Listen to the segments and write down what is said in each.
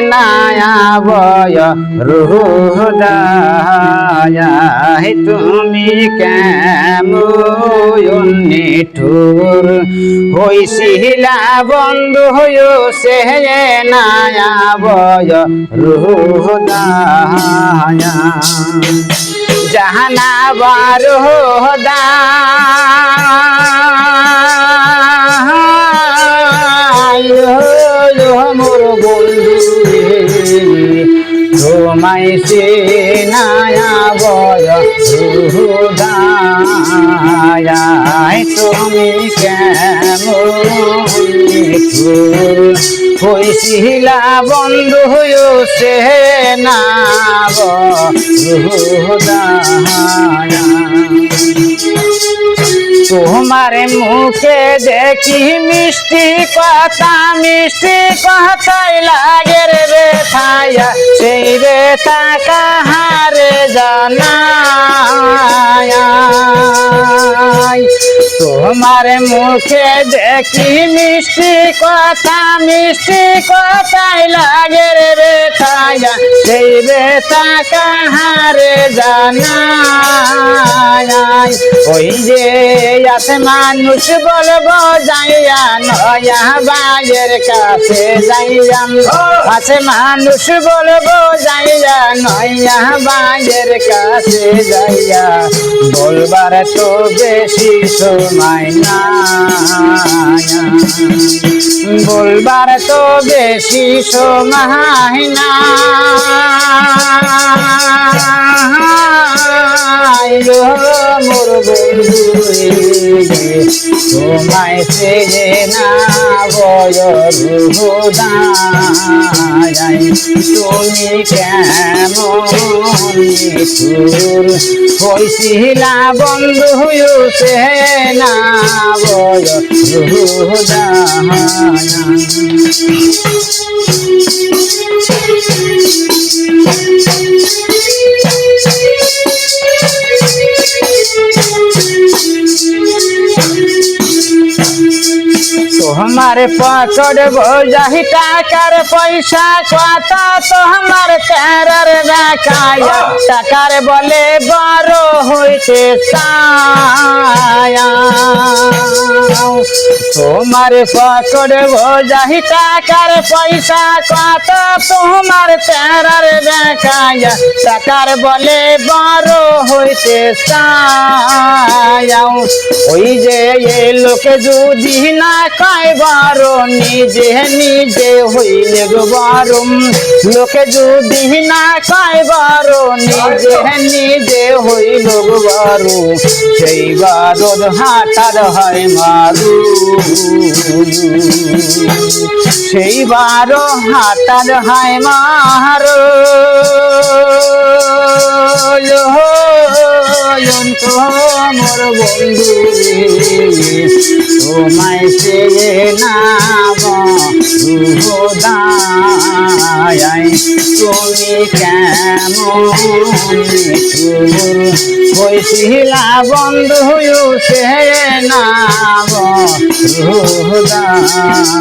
নায়াবয় রুহদায়া তুমি কেমন নিঠুর হইছিলা বন্ধু সে নায়াবয় রুহদায়া জাহানা বারোদা মোর বন্ধু তোমায় সে নায়াবয় রুহদায় তুমি কেমন নিঠুর হইছিলা বন্ধু সে নাব রুহদায়া তোমার মুখে দেখি মিষ্টি কথাই লাগে রে বেথায়া সেই বেথা কাহারে জানায় তোমার মুখে দেখি মিষ্টি কথাই লাগে রে বেথায়া সেই বেথা কাহারে জানায় ওই যে আছে মানুষ বলবো যাইয়া নয়া বাইয়ের কাছে যাইয়া আছে মানুষ বলবো যাইয়া নয়া বাইয়ের কাছে যাইয়া বলবার তো বেশি সময় না বলবার তো বেশি সময় না মোর বন্ধু তোমায় সে নাবয় রুহদায় তুমি কেমন নিঠুর হইছিলা বন্ধু সে নাবয় রুহদায় हमारे पकड़ जाही टाकार पैसा কথা তো আমার তেরার দেখায়া টাকার বলে বড় হইতে চায়া তোমার পকড় যাহি টাকার পয়সা কথা তোমার তেরার দেখায়া টাকার বলে বড় হইতে চায়া ওই যে লোকে যদি না কয়বার নিজে নিজে হইলে গরম লোকে যদি না কয়বার নিজে নিজে হইল গরু সেই বারদ হাটার হয় মারু সেই বারো হাটার হয় মারু মোর বন্ধু তোমায় সে নাব রুহদায় তুমি কেমন নিঠুর হইছিলা বন্ধু সে নাব রুহদায়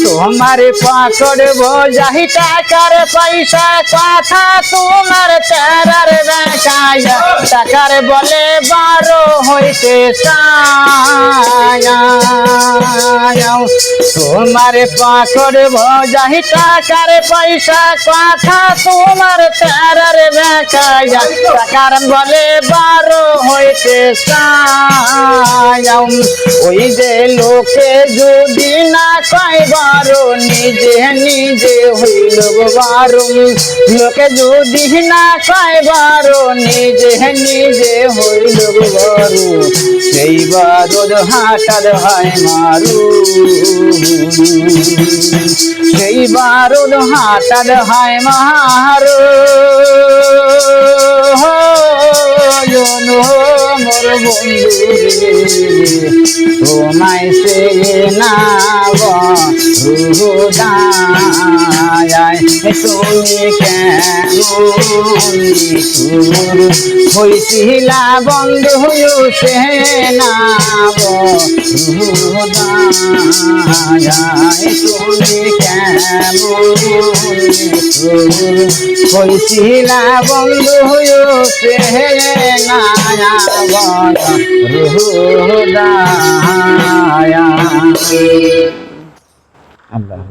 তোমার পকড় যাহি টাকার পয়সা কথা তোমার তেরার দেখায়া টাকার বলে বড় হইতে চায়া তোমার পকড় যাহি টাকার পয়সা কথা তোমার তেরার দেখায়া টাকার বলে বড় হইতে চায়া ওই যে লোকে যদি না কয়বার নিজে নিজে হইল গরম লোকে যদি না কয়বার নিজে নিজে হইল গরু সেই বারদ হাটার হয় মারু সেই বারদ হাটার হয় মারু মোর বন্ধু তোমায় সে নাব রুহদায় তুমি কেমন নিঠুর হইছিলা বন্ধু সে নাব রুহদায় তুমি কেমন কেমন হইছিলা বন্ধু সে নায়াবন রুহুদায়া। আল্লাহ।